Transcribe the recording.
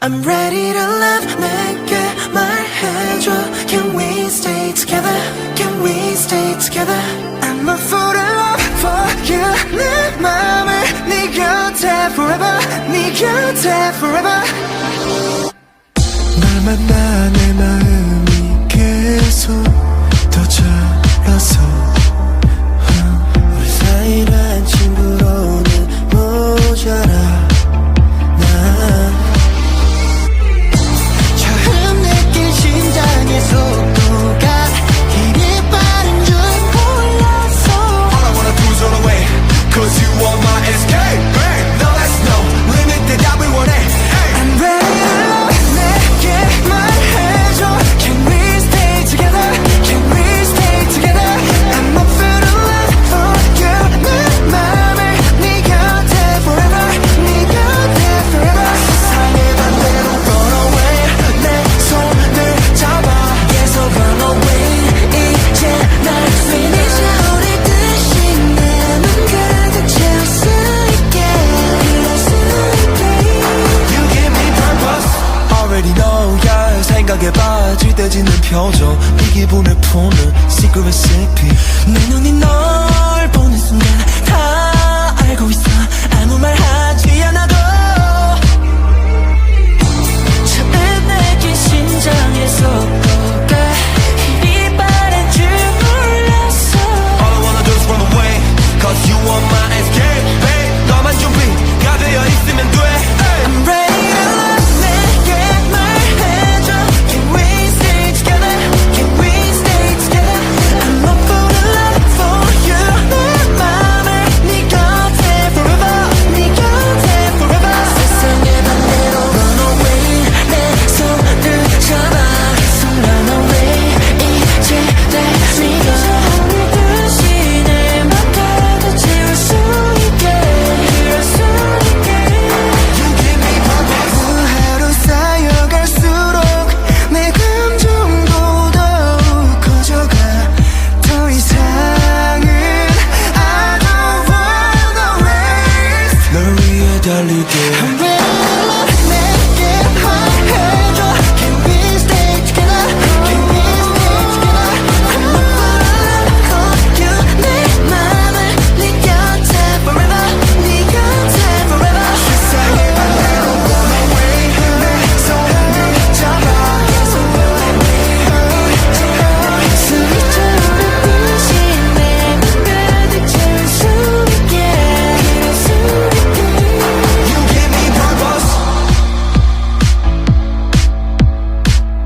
I'm ready to love 내게 말해줘 Can we stay together Can we stay together I'm a fool in love for you 내 맘을 네 곁에 forever 네 곁에 forever 널 만나 내 마음이 계속 더 자라서 우리 사이란 친구로는 모자라 처음 느낀 심장의 속도가 이리 빠른 줄 몰랐어 All I wanna do is run away Cause you are my escape No there's no limit 내 답을 원해 I'm ready to love 내게 말해줘 Can we stay together Can we stay together I'm a fool in love for you 내 맘을 네 곁에 forever 네 곁에 forever 세상의 반대로 run away 내 손을 잡아 계속 run away 이제 날 finish 우리 뜻이 내 맘 가득 채울 수 있게 그럴 수 있게 You give me purpose Already know yeah 생각에 빠질 때 짓는 표정 이 기분을 푸는 secret recipe 내 눈이 널 보는 순간 다 알고 있어 아무 말 하지